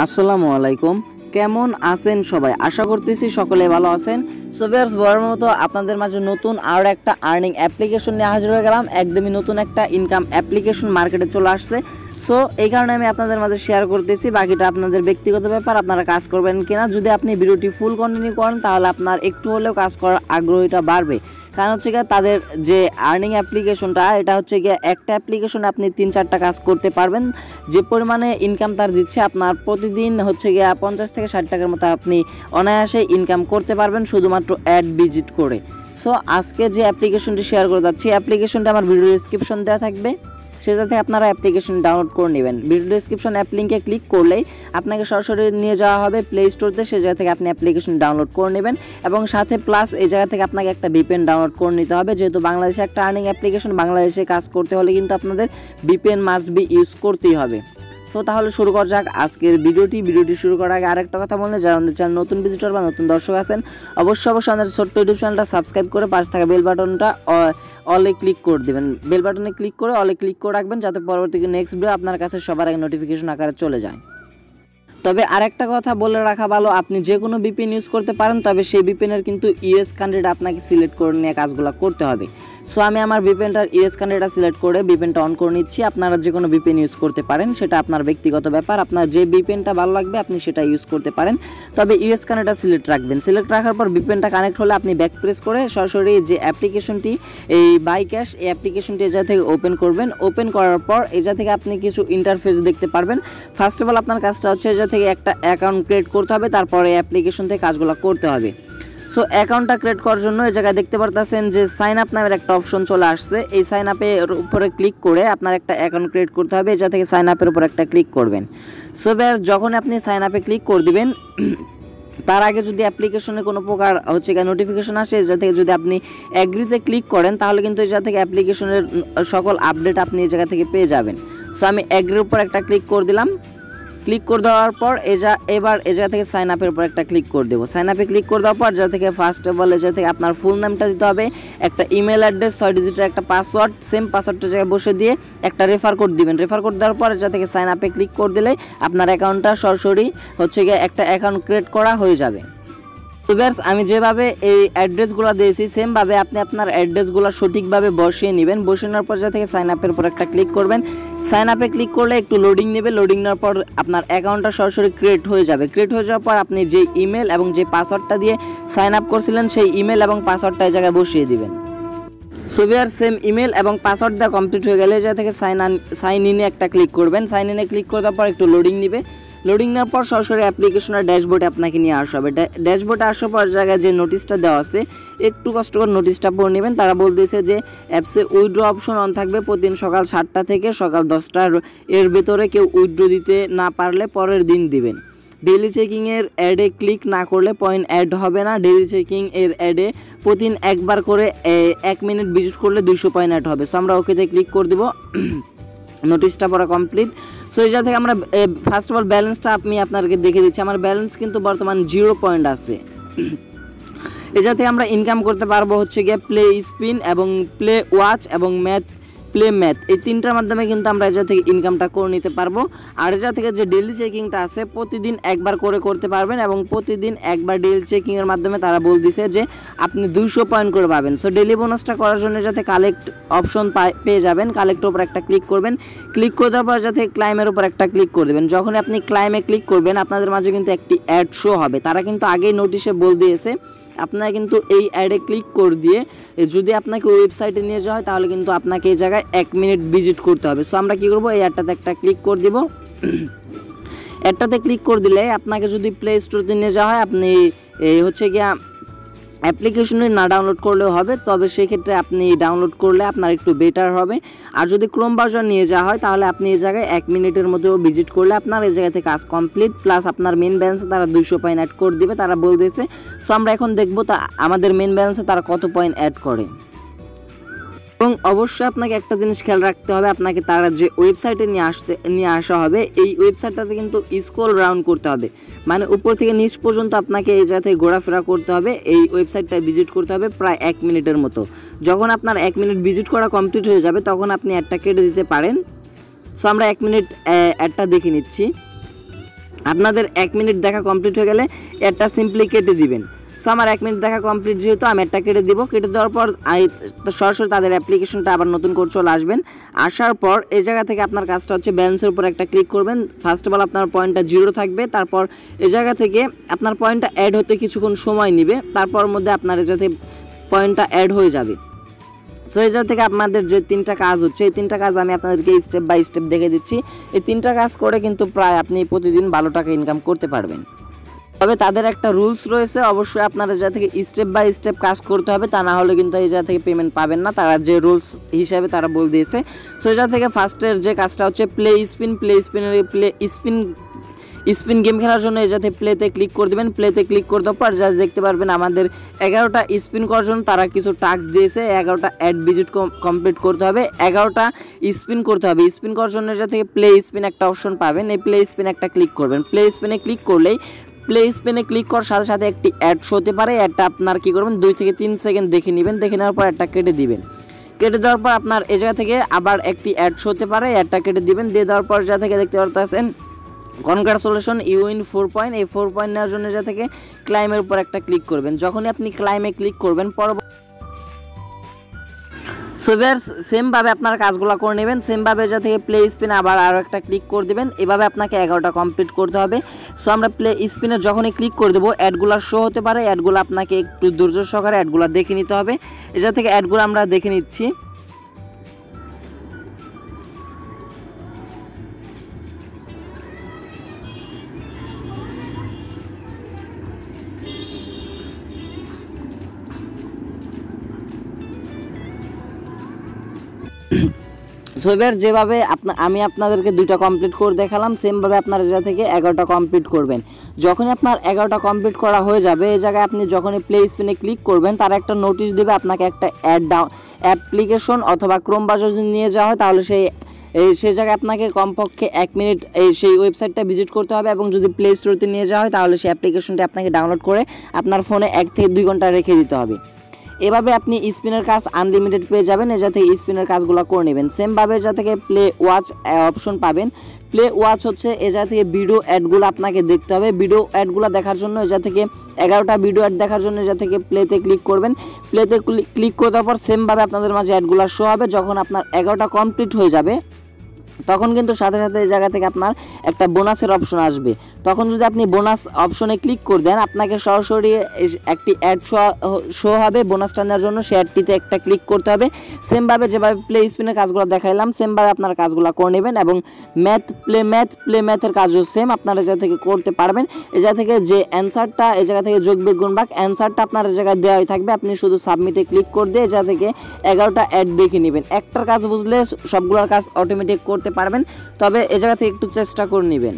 আসসালামু আলাইকুম। কেমন আছেন সবাই? আশা করতেছি সকলে ভালো আছেন। সো ভিউয়ার্স, বরাবর মতো আপনাদের মাঝে নতুন আরও একটা আর্নিং অ্যাপ্লিকেশন নিয়ে হাজির হয়ে গেলাম। একদমই নতুন একটা ইনকাম অ্যাপ্লিকেশন মার্কেটে চলে আসছে। সো এই কারণে আমি আপনাদের মাঝে শেয়ার করতেছি। বাকিটা আপনাদের ব্যক্তিগত ব্যাপার, আপনারা কাজ করবেন কিনা। যদি আপনি ভিডিওটি ফুল কন্টিনিউ করেন তাহলে আপনার একটু হলেও কাজ করার আগ্রহটা বাড়বে। কারণ হচ্ছে গিয়ে তাদের যে আর্নিং অ্যাপ্লিকেশনটা, এটা হচ্ছে গিয়ে একটা অ্যাপ্লিকেশনে আপনি 3-4টা কাজ করতে পারবেন। যে পরিমাণে ইনকাম তার দিচ্ছে, আপনার প্রতিদিন হচ্ছে গিয়ে 50 থেকে 60 টাকার মতো আপনি অনায়াসে ইনকাম করতে পারবেন শুধুমাত্র অ্যাড ভিজিট করে। সো আজকে যে অ্যাপ্লিকেশনটি শেয়ার করে যাচ্ছি, অ্যাপ্লিকেশনটা আমার ভিডিও ডেসক্রিপশন দেওয়া থাকবে, সেটা থেকে আপনারা অ্যাপ্লিকেশন ডাউনলোড করে নেবেন। ভিডিও ডেসক্রিপশন অ্যাপ লিঙ্কে ক্লিক করলেই আপনাকে সরাসরি নিয়ে যাওয়া হবে প্লে স্টোরতে। সেই জায়গা থেকে আপনি অ্যাপ্লিকেশন ডাউনলোড করে নেবেন এবং সাথে প্লাস এই জায়গা থেকে আপনাকে একটা ভিপিএন ডাউনলোড করে নিতে হবে। যেহেতু বাংলাদেশে একটা আর্নিং অ্যাপ্লিকেশন, বাংলাদেশে কাজ করতে হলে কিন্তু আপনাদের ভিপিএন মাস্ট বি ইউজ করতেই হবে। সো তাহলে শুরু করা যাক আজকের ভিডিওটি শুরু করার আগে আরেকটা কথা বললে, যারা আমাদের চ্যানেল নতুন ভিজিটর বা নতুন দর্শক আছেন, অবশ্যই আমাদের ছোট্ট ইউটিউব চ্যানেলটা সাবস্ক্রাইব করে পাশে থাকা বেল বাটনটা অলে ক্লিক করে দেবেন। বেল বাটনে ক্লিক করে অলে ক্লিক করে রাখবেন, যাতে পরবর্তী নেক্সট ভিডিও আপনার কাছে সবার আগে নোটিফিকেশন আকারে চলে যায়। তবে আরেকটা কথা বলে রাখা ভালো, আপনি যে কোনো ভিপিএন ইউজ করতে পারেন, তবে সেই ভিপিএনের কিন্তু ইউএস কান্ট্রিটা আপনাকে সিলেক্ট করে নিয়ে কাজগুলো করতে হবে। সো আমি আমার ভিপিএনটার ইউএস কান্ট্রিটা সিলেক্ট করে ভিপিএনটা অন করে নিচ্ছি। আপনারা যে কোনো ভিপিএন ইউজ করতে পারেন, সেটা আপনার ব্যক্তিগত ব্যাপার। আপনার যে ভিপিএনটা ভালো লাগবে আপনি সেটা ইউজ করতে পারেন, তবে ইউএস কান্ট্রিটা সিলেক্ট রাখবেন। সিলেক্ট রাখার পর ভিপিএনটা কানেক্ট হলে আপনি ব্যাক প্রেস করে সরাসরি যে অ্যাপ্লিকেশনটি, এই বাইক্যাশ, এই অ্যাপ্লিকেশনটি এজা থেকে ওপেন করবেন। ওপেন করার পর এজা থেকে আপনি কিছু ইন্টারফেস দেখতে পারবেন। ফার্স্ট অফ অল আপনার কাজটা হচ্ছে এজা থেকে একটা অ্যাকাউন্ট ক্রিয়েট করতে হবে, তারপরে অ্যাপ্লিকেশন থেকে কাজগুলো করতে হবে। সো অ্যাকাউন্টটা ক্রিয়েট করার জন্য এই জায়গায় দেখতে পারতেছেন যে সাইন আপ নামের একটা অপশন চলে আসছে। এই সাইন আপের উপরে ক্লিক করে আপনার একটা অ্যাকাউন্ট ক্রিয়েট করতে হবে। যা থেকে সাইন আপের উপর একটা ক্লিক করবেন। সো যখন আপনি সাইন আপে ক্লিক করে দিবেন, তার আগে যদি অ্যাপ্লিকেশনে কোনো প্রকার হচ্ছে গিয়ে নোটিফিকেশন আসে, যা থেকে যদি আপনি অ্যাগ্রিতে ক্লিক করেন, তাহলে কিন্তু এই জায়গা থেকে অ্যাপ্লিকেশনের সকল আপডেট আপনি এই জায়গা থেকে পেয়ে যাবেন। সো আমি অ্যাগ্রির উপর একটা ক্লিক করে দিলাম। ক্লিক করে দেওয়ার পর এবার এই জায়গা থেকে সাইন আপের উপর একটা ক্লিক করে দেবো। সাইন আপে ক্লিক করে দেওয়ার পর যা থেকে ফার্স্ট অফ অল এই জায়গা থেকে আপনার ফুল নামটা দিতে হবে, একটা ইমেল অ্যাড্রেস, 6 ডিজিটের একটা পাসওয়ার্ড, সেম পাসওয়ার্ডটা জায়গায় বসে দিয়ে একটা রেফার কোড দিবেন। রেফার কোড দেওয়ার পর যা থেকে সাইন আপে ক্লিক করে দিলে আপনার অ্যাকাউন্টটা সরাসরি হচ্ছে গিয়ে একটা অ্যাকাউন্ট ক্রিয়েট করা হয়ে যাবে। তো ভিউয়ার্স, আমি যেভাবে এই অ্যাড্রেসগুলো দিয়েছি সেমভাবে আপনি আপনার অ্যাড্রেসগুলো সঠিকভাবে বসিয়ে নেবেন। বসিয়ে নেওয়ার পর যা থেকে সাইন আপের উপর একটা ক্লিক করবেন। সাইন আপে ক্লিক করলে একটু লোডিং নেবে। লোডিং নেওয়ার পর আপনার অ্যাকাউন্টটা সরাসরি ক্রিয়েট হয়ে যাবে। ক্রিয়েট হয়ে যাওয়ার পর আপনি যে ইমেল এবং যে পাসওয়ার্ডটা দিয়ে সাইন আপ করছিলেন, সেই ইমেল এবং পাসওয়ার্ডটা এই জায়গায় বসিয়ে দিবেন। সো ভিউয়ার্স, সেম ইমেল এবং পাসওয়ার্ড দেওয়া কমপ্লিট হয়ে গেলে যা থেকে সাইন ইনে একটা ক্লিক করবেন। সাইন ইনে ক্লিক করে দেওয়ার পর একটু লোডিং নেবে। লোডিং নেওয়ার পর সরাসরি অ্যাপ্লিকেশনের ড্যাশবোর্ডে আপনাকে নিয়ে আসা হবে। ড্যাশবোর্ডে আসার পর জায়গায় যে নোটিশটা দেওয়া আছে, একটু কষ্ট করে নোটিশটা পড়ে নেবেন। তারা বলতেছে যে অ্যাপসে উইথড্র অপশন অন থাকবে প্রতিদিন সকাল 7টা থেকে সকাল 10টার এর ভেতরে কেউ উইথড্র দিতে না পারলে পরের দিন দিবেন। ডেইলি চেকিংয়ের অ্যাডে ক্লিক না করলে পয়েন্ট অ্যাড হবে না। ডেইলি চেকিং এর অ্যাডে প্রতিদিন একবার করে 1 মিনিট ভিজিট করলে 200 পয়েন্ট অ্যাড হবে। সো আমরা ওকেতে ক্লিক করে দেবো। নোটিশটা পড়া কমপ্লিট। সো এই জায়গা থেকে আমরা ফার্স্ট অফ অল ব্যালেন্সটা আমি আপনাদেরকে দেখে দিচ্ছি। আমার ব্যালেন্স কিন্তু বর্তমান 0 পয়েন্ট আছে। এই জায়গা থেকে আমরা ইনকাম করতে পারবো হচ্ছে গিয়ে প্লে স্পিন এবং প্লে ওয়াচ এবং প্লে ম্যাথ, এই তিনটার মাধ্যমে কিন্তু আমরা এই জায়গা থেকে ইনকামটা করে নিতে পারবো। আর এই জায়গা থেকে যে ডেইলি চেকিংটা আছে, প্রতিদিন একবার করে করতে পারবেন এবং প্রতিদিন একবার ডেইলি চেকিংয়ের মাধ্যমে তারা বলতেছে যে আপনি 200 পয়েন্ট করে পাবেন। সো ডেইলি বোনাসটা করার জন্য যাতে কালেক্ট অপশন পেয়ে যাবেন, কালেক্টের উপর একটা ক্লিক করবেন। ক্লিক করে দেওয়ার পর যাতে ক্লাইমের উপর একটা ক্লিক করে দেবেন। যখন আপনি ক্লাইমে ক্লিক করবেন, আপনাদের মাঝে কিন্তু একটি অ্যাড শো হবে। তারা কিন্তু আগেই নোটিশে বলে দিয়েছে আপনারা কিন্তু এই অ্যাডে ক্লিক করে দিয়ে যদি আপনাকে ওয়েবসাইটে নিয়ে যাওয়া হয়, তাহলে কিন্তু আপনাকে এই জায়গায় 1 মিনিট ভিজিট করতে হবে। সো আমরা কী করবো, এই অ্যাডটাতে একটা ক্লিক করে দিব। অ্যাডটাতে ক্লিক করে দিলে আপনাকে যদি প্লে স্টোরতে নিয়ে যাওয়া হয়, আপনি হচ্ছে গিয়া অ্যাপ্লিকেশনে না ডাউনলোড করলেও হবে, তবে সেক্ষেত্রে আপনি ডাউনলোড করলে আপনার একটু বেটার হবে। আর যদি ক্রোম ব্রাউজার নিয়ে যাওয়া হয়, তাহলে আপনি এই জায়গায় 1 মিনিটের মধ্যেও ভিজিট করলে আপনার এই জায়গা থেকে কাজ কমপ্লিট, প্লাস আপনার মেন ব্যালেন্সে তারা 200 পয়েন্ট অ্যাড করে দেবে, তারা বলতেছে। সো আমরা এখন দেখবো আমাদের মেন ব্যালেন্সে তারা কত পয়েন্ট অ্যাড করে। এবং অবশ্যই আপনাকে একটা জিনিস খেয়াল রাখতে হবে, আপনাকে তারা যে ওয়েবসাইটে নিয়ে আসা হবে, এই ওয়েবসাইটটাতে কিন্তু স্ক্রল রাউন্ড করতে হবে, মানে উপর থেকে নিচ পর্যন্ত আপনাকে এই জায়গা থেকে ঘোরাফেরা করতে হবে। এই ওয়েবসাইটটা ভিজিট করতে হবে প্রায় 1 মিনিটের মতো। যখন আপনার 1 মিনিট ভিজিট করা কমপ্লিট হয়ে যাবে, তখন আপনি অ্যাডটা কেটে দিতে পারেন। সো আমরা 1 মিনিট অ্যাডটা দেখে নিচ্ছি। আপনাদের 1 মিনিট দেখা কমপ্লিট হয়ে গেলে অ্যাডটা সিম্পলি কেটে দিবেন। সো আমার 1 মিনিট দেখা কমপ্লিট, যেহেতু আমি অ্যাডটা কেটে দিব। কেটে দেওয়ার পর সরাসরি তাদের অ্যাপ্লিকেশনটা আবার নতুন করে চলে আসবেন। আসার পর এই জায়গা থেকে আপনার কাজটা হচ্ছে ব্যালেন্সের উপর একটা ক্লিক করবেন। ফার্স্ট অফ অল আপনার পয়েন্টটা 0 থাকবে। তারপর এই জায়গা থেকে আপনার পয়েন্টটা অ্যাড হতে কিছুক্ষণ সময় নেবে, তারপর মধ্যে আপনার এই জায়গাতে পয়েন্টটা অ্যাড হয়ে যাবে। সো এই জায়গা থেকে আপনাদের যে 3টা কাজ হচ্ছে, এই 3টা কাজ আমি আপনাদেরকে স্টেপ বাই স্টেপ দেখে দিচ্ছি। এই 3টা কাজ করে কিন্তু প্রায় আপনি প্রতিদিন 12 টাকা ইনকাম করতে পারবেন। তবে তাদের একটা রুলস রয়েছে, অবশ্যই আপনারা যা থেকে স্টেপ বাই স্টেপ কাজ করতে হবে, তা না হলে কিন্তু এই জায়গা থেকে পেমেন্ট পাবেন না। তারা যে রুলস হিসাবে তারা বলে দিয়েছে। সো এই জায়গা থেকে ফার্স্টের যে কাজটা হচ্ছে প্লে স্পিন গেম খেলার জন্য এই যাতে প্লেতে ক্লিক করে দেবেন। প্লেতে ক্লিক করে দেওয়ার পর যা দেখতে পারবেন আমাদের 11টা স্পিন করার জন্য তারা কিছু টাস্ক দিয়েছে। 11টা অ্যাড ভিজিট কমপ্লিট করতে হবে, 11টা স্পিন করতে হবে। স্পিন করার জন্য যা থেকে প্লে স্পিন একটা অপশন পাবেন, এই প্লে স্পিন একটা ক্লিক করবেন। প্লে স্পিনে ক্লিক করলেই প্লে স্পিনে ক্লিক করার সাথে সাথে একটি অ্যাড হতে পারে। অ্যাডটা আপনার কী করবেন, 2 থেকে 3 সেকেন্ড দেখে নেবেন। দেখে নেওয়ার পর অ্যাডটা কেটে দিবেন। কেটে দেওয়ার পর আপনার এই জায়গা থেকে আবার একটি অ্যাড হতে পারে, অ্যাডটা কেটে দিবেন। দিয়ে দেওয়ার পর যা থেকে দেখতে পারতেছেন কনগ্রাচুলেশন ইউ উইন 4 পয়েন্ট। এই 4 পয়েন্ট নেওয়ার জন্য যা থেকে ক্লাইমের উপর একটা ক্লিক করবেন। যখনই আপনি ক্লাইমে ক্লিক করবেন সো ভিউয়ার্স সেমভাবে আপনার কাজগুলো করে নেবেন। সেমভাবে যা থেকে প্লে স্পিন আবার আরও একটা ক্লিক করে দেবেন। এভাবে আপনাকে 11টা কমপ্লিট করতে হবে। সো আমরা প্লে স্পিনে যখনই ক্লিক করে দেবো অ্যাডগুলো শো হতে পারে। অ্যাডগুলো আপনাকে একটু ধৈর্য সহকারে অ্যাডগুলো দেখে নিতে হবে। এজা থেকে অ্যাডগুলো আমরা দেখে নিচ্ছি। সো এবার যেভাবে আমি আপনাদেরকে 2টা কমপ্লিট করে দেখালাম, সেমভাবে আপনারা যা থেকে 11টা কমপ্লিট করবেন। যখনই আপনার 11টা কমপ্লিট করা হয়ে যাবে, এই জায়গায় আপনি যখনই প্লে স্পিনে ক্লিক করবেন তার একটা নোটিশ দেবে আপনাকে একটা অ্যাপ্লিকেশন অথবা ক্রোম ব্রাউজার যদি নিয়ে যাওয়া হয় তাহলে সেই জায়গায় আপনাকে কমপক্ষে 1 মিনিট সেই ওয়েবসাইটটা ভিজিট করতে হবে। এবং যদি প্লে স্টোরতে নিয়ে যাওয়া হয় তাহলে সেই অ্যাপ্লিকেশনটি আপনাকে ডাউনলোড করে আপনার ফোনে 1 থেকে 2 ঘন্টা রেখে দিতে হবে। এভাবে আপনি স্পিনের কাজ আনলিমিটেড পেয়ে যাবেন। এ যাতে স্পিনের কাজগুলো করে নেবেন। সেমভাবে যা থেকে প্লে ওয়াচ অপশন পাবেন। প্লে ওয়াচ হচ্ছে এ যা থেকে ভিডিও অ্যাডগুলো আপনাকে দেখতে হবে। ভিডিও অ্যাডগুলো দেখার জন্য এ যা থেকে 11টা ভিডিও অ্যাড দেখার জন্য যা থেকে প্লেতে ক্লিক করবেন। প্লেতে ক্লিক করে দেওয়ার পর সেমভাবে আপনাদের মাঝে অ্যাডগুলো শো হবে। যখন আপনার 11টা কমপ্লিট হয়ে যাবে তখন কিন্তু সাথে সাথে এই জায়গা থেকে আপনার একটা বোনাসের অপশন আসবে। তখন যদি আপনি বোনাস অপশনে ক্লিক করে দেন আপনাকে সরাসরি একটি অ্যাড শো হবে বোনাসটা নেওয়ার জন্য। সেই অ্যাডটিতে একটা ক্লিক করতে হবে। সেমভাবে যেভাবে প্লে স্পিনের কাজগুলো দেখাইলাম সেমভাবে আপনার কাজগুলো করে নেবেন। এবং প্লে ম্যাথের কাজও সেম আপনারা যা থেকে করতে পারবেন। এই জায়গা থেকে যে অ্যান্সারটা এই জায়গা থেকে যোগ বিয়োগ গুণ ভাগ অ্যান্সারটা আপনার এই জায়গায় দেওয়াই থাকবে। আপনি শুধু সাবমিটে ক্লিক করে দিয়ে এই জায়গা থেকে 11টা অ্যাড দেখে নেবেন। একটার কাজ বুঝলে সবগুলোর কাজ অটোমেটিক করতে পারবেন। তবে এই জায়গা থেকে একটু চেষ্টা করে নেবেন।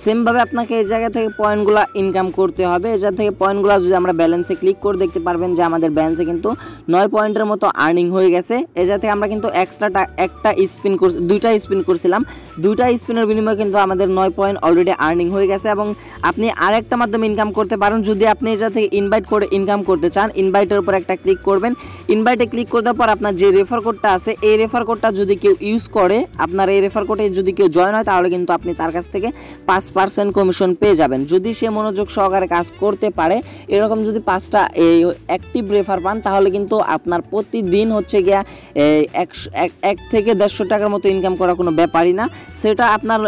সেমভাবে আপনাকে এই জায়গা থেকে পয়েন্টগুলো ইনকাম করতে হবে। এই জায়গা থেকে পয়েন্টগুলো যদি আমরা ব্যালেন্সে ক্লিক করে দেখতে পারবেন যে আমাদের ব্যালেন্সে কিন্তু 9 পয়েন্টের মতো আর্নিং হয়ে গেছে। এই জায়গা থেকে আমরা কিন্তু একটা স্পিন করছি, 2টা স্পিন করছিলাম। 2টা স্পিনের বিনিময়ে কিন্তু আমাদের 9 পয়েন্ট অলরেডি আর্নিং হয়ে গেছে। এবং আপনি আরেকটা মাধ্যমে ইনকাম করতে পারেন। যদি আপনি এই জায়গা থেকে ইনভাইট করে ইনকাম করতে চান, ইনভাইটের উপর একটা ক্লিক করবেন। ইনভাইটে ক্লিক করে দেওয়ার পর আপনার যে রেফার কোডটা আছে এই রেফার কোডটা যদি কেউ ইউজ করে, আপনার এই রেফার কোডে যদি কেউ জয়েন হয় তাহলে কিন্তু আপনি তার কাছ থেকে 5% কমিশন পেয়ে যাবেন। যদি সে মনোযোগ সহকারে কাজ করতে পারে, এরকম যদি 5টা এই অ্যাক্টিভ রেফার পান তাহলে কিন্তু আপনার প্রতিদিন হচ্ছে গিয়া 1 থেকে 150 টাকার মতো ইনকাম করা কোনো ব্যাপারই না। সেটা আপনার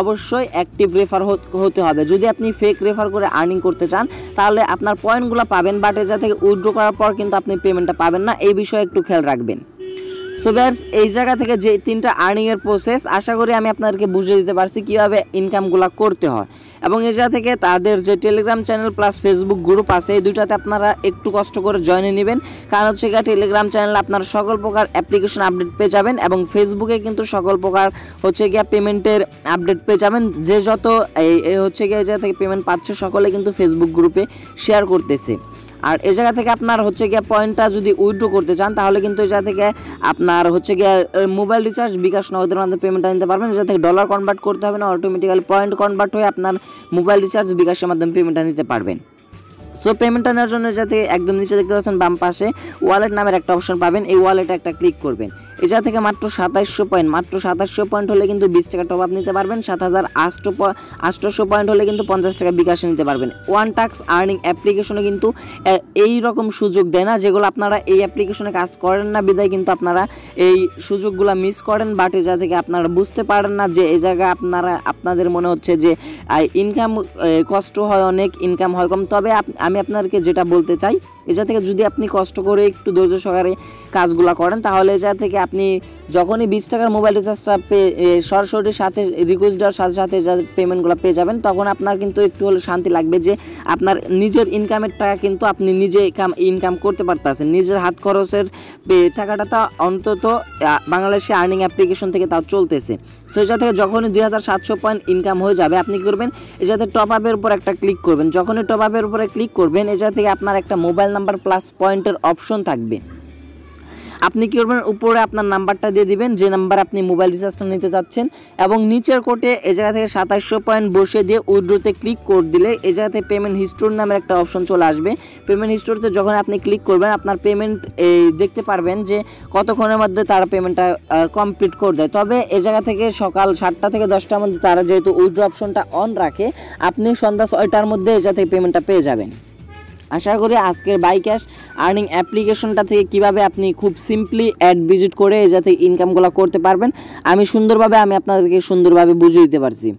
অবশ্যই অ্যাক্টিভ রেফার হতে হবে। যদি আপনি ফেক রেফার করে আর্নিং করতে চান তাহলে আপনার পয়েন্টগুলো পাবেন, বাট এর থেকে উইথড্র করার পর কিন্তু আপনি পেমেন্টটা পাবেন না। এই বিষয়ে একটু খেয়াল রাখবেন। সো ভিউয়ার্স এই জায়গা থেকে যে 3টা আর্নিংয়ের প্রসেস আশা করি আমি আপনাদেরকে বুঝিয়ে দিতে পারছি কীভাবে ইনকামগুলো করতে হয়। এবং এই জায়গা থেকে তাদের যে Telegram channel plus Facebook group আছে এই দুটাতে আপনারা একটু কষ্ট করে জয়েন নেবেন। কারণ হচ্ছে টেলিগ্রাম চ্যানেলে আপনারা সকল প্রকার অ্যাপ্লিকেশন আপডেট পেয়ে যাবেন এবং ফেসবুকে কিন্তু সকল প্রকার হচ্ছে গিয়া পেমেন্টের আপডেট পেয়ে যাবেন। যে যত হচ্ছে গিয়ে এই জায়গা থেকে পেমেন্ট পাচ্ছে সকলে কিন্তু ফেসবুক গ্রুপে শেয়ার করতেছে। আর এই জায়গা থেকে আপনার হচ্ছে গিয়ে পয়েন্টটা যদি উইথড্র করতে চান তাহলে কিন্তু এই জায়গা থেকে আপনার হচ্ছে গিয়ে মোবাইল রিচার্জ বিকাশ নগদের মাধ্যমে পেমেন্টটা নিতে পারবেন। এই জায়গা থেকে ডলার কনভার্ট করতে হবে না, অটোমেটিক্যালি পয়েন্ট কনভার্ট হয়ে আপনার মোবাইল রিচার্জ বিকাশের মাধ্যমে পেমেন্টটা নিতে পারবেন। সো পেমেন্টটা নেওয়ার জন্য যাতে একদম নিচে দেখতে পাচ্ছেন বাম পাশে ওয়ালেট নামের একটা অপশন পাবেন, এই ওয়ালেটে একটা ক্লিক করবেন। এটা থেকে মাত্র 2700 পয়েন্ট হলে কিন্তু 20 টাকা টপ আপ নিতে পারবেন, 7800 পয়েন্ট হলে কিন্তু 50 টাকা বিকাশে নিতে পারবেন। ওয়ান টাস্ক আর্নিং অ্যাপ্লিকেশনে কিন্তু এই রকম সুযোগ দেয় না, যেগুলো আপনারা এই অ্যাপ্লিকেশনে কাজ করেন না বিদায় কিন্তু আপনারা এই সুযোগগুলো মিস করেন। বাট এটা থেকে আপনারা বুঝতে পারেন না যে এই জায়গায় আপনাদের মনে হচ্ছে যে ইনকাম কষ্ট হয় অনেক, ইনকাম হয় কম। তবে আমি আপনাদেরকে যেটা বলতে চাই, এটা থেকে যদি আপনি কষ্ট করে একটু ধৈর্য সহকারে কাজগুলো করেন তাহলে এটা থেকে আপনি যখনই 20 টাকার মোবাইল রিচার্জটা সরাসরি সাথে রিকোয়েস্ট দেওয়ার সাথে সাথে যা পেমেন্টগুলো পেয়ে যাবেন, তখন আপনার কিন্তু একটু হলে শান্তি লাগবে যে আপনার নিজের ইনকামের টাকা কিন্তু আপনি নিজে ইনকাম করতে পারতেছেন, নিজের হাত খরচের টাকাটা তা অন্তত বাংলাদেশি আর্নিং অ্যাপ্লিকেশন থেকে তাও চলতেছে। সো এটা থেকে যখনই 2700 পয়েন্ট ইনকাম হয়ে যাবে আপনি কী করবেন, এটাতে টপ আপের উপর একটা ক্লিক করবেন। যখনই টপ আপের উপরে ক্লিক করবেন এটা থেকে আপনার একটা মোবাইল নাম্বার প্লাস পয়েন্টের অপশন থাকবে। আপনি কী করবেন, উপরে আপনার নাম্বারটা দিয়ে দিবেন যে নাম্বার আপনি মোবাইল রিচার্জটা নিতে চাচ্ছেন, এবং নিচের কোটে এই জায়গা থেকে 2700 পয়েন্ট বসিয়ে দিয়ে উইথড্রোতে ক্লিক করে দিলে এই জায়গাতে পেমেন্ট হিস্টোরি নামের একটা অপশন চলে আসবে। পেমেন্ট হিস্টোরিতে যখন আপনি ক্লিক করবেন আপনার পেমেন্ট দেখতে পারবেন যে কতক্ষণের মধ্যে তারা পেমেন্টটা কমপ্লিট করে দেয়। তবে এই জায়গা থেকে সকাল 7টা থেকে 10টার মধ্যে তারা যেহেতু উইথড্রো অপশনটা অন রাখে, আপনি সন্ধ্যা 6টার মধ্যে এই জায়গা থেকে পেমেন্টটা পেয়ে যাবেন। আশা করি আজকের বাইক্যাশ আর্নিং অ্যাপ্লিকেশনটা থেকে কিভাবে আপনি খুব সিম্পলি অ্যাড ভিজিট করে যাতে ইনকামগুলো করতে পারবেন আমি আপনাদেরকে সুন্দরভাবে বুঝিয়ে দিতে পারছি।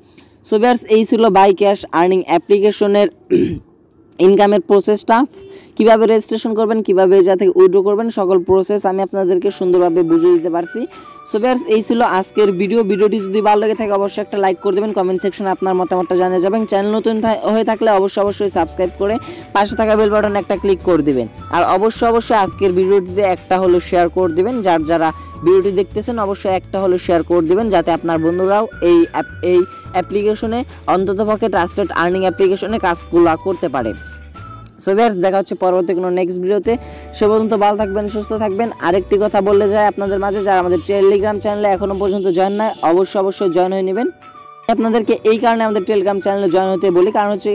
সো ভিউয়ার্স, এই ছিল বাইক্যাশ আর্নিং অ্যাপ্লিকেশনের ইনকামের প্রসেসটা, কিভাবে রেজিস্ট্রেশন করবেন, কিভাবে যা থেকে উইথড্র করবেন, সকল প্রসেস আমি আপনাদেরকে সুন্দরভাবে বুঝিয়ে দিতে পারছি। সো ভিউয়ার্স, এই ছিল আজকের ভিডিওটি যদি ভালো লেগে থাকে অবশ্যই একটা লাইক করে দেবেন, কমেন্ট সেকশনে আপনার মতামতটা জানিয়ে যাবেন। চ্যানেল নতুন হয়ে থাকলে অবশ্যই সাবস্ক্রাইব করে পাশে থাকা বেল বাটনে একটা ক্লিক করে দেবেন। আর অবশ্যই আজকের ভিডিওটিতে একটা হলো শেয়ার করে দেবেন, যারা ভিডিওটি দেখতেছেন অবশ্যই একটা হলো শেয়ার করে দেবেন যাতে আপনার বন্ধুরাও এই অ্যাপ্লিকেশনে অন্ততপক্ষে ট্রাস্টেড আর্নিং অ্যাপ্লিকেশনে কাজগুলো করতে পারে। সো ভিউয়ার্স, দেখা হচ্ছে পরবর্তী কোনো নেক্সট ভিডিওতে। সে পর্যন্ত ভালো থাকবেন, সুস্থ থাকবেন। আরেকটি কথা বললে যায় আপনাদের মাঝে, যারা আমাদের টেলিগ্রাম চ্যানেলে এখনও পর্যন্ত জয়েন নয় অবশ্যই জয়েন হয়ে নেবেন। আপনাদেরকে এই কারণে আমাদের টেলিগ্রাম চ্যানেলে জয়েন হতে বলি, কারণ হচ্ছে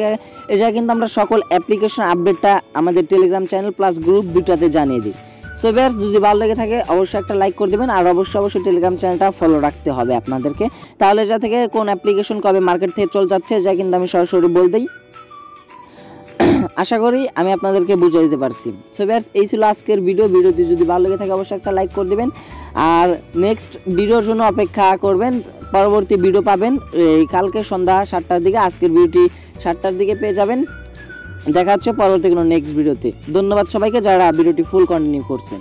এই জায়গায় কিন্তু আমরা সকল অ্যাপ্লিকেশন আপডেটটা আমাদের টেলিগ্রাম চ্যানেল প্লাস গ্রুপ দুটাতে জানিয়ে দিই। সো ভিউয়ার্স, যদি ভালো লেগে থাকে অবশ্যই একটা লাইক করে দেবেন, আর অবশ্যই টেলিগ্রাম চ্যানেলটা ফলো রাখতে হবে আপনাদেরকে, তাহলে যা থেকে কোন অ্যাপ্লিকেশন কবে মার্কেট থেকে চলে যাচ্ছে যা কিন্তু আমি সরাসরি বলতেই আশা করি আমি আপনাদেরকে বুঝিয়ে দিতে পারছি। সো ভিউয়ার্স, এই ছিল আজকের ভিডিওটি যদি ভালো লেগে থাকে অবশ্যই একটা লাইক করে দেবেন, আর নেক্সট ভিডিওর জন্য অপেক্ষা করবেন। পরবর্তী ভিডিও পাবেন এই কালকে সন্ধ্যা 7টার দিকে, আজকের ভিডিওটি 7টার দিকে পেয়ে যাবেন। দেখা হচ্ছে পরবর্তী কোনো নেক্সট ভিডিওতে। ধন্যবাদ সবাইকে যারা ভিডিওটি ফুল কন্টিনিউ করছেন।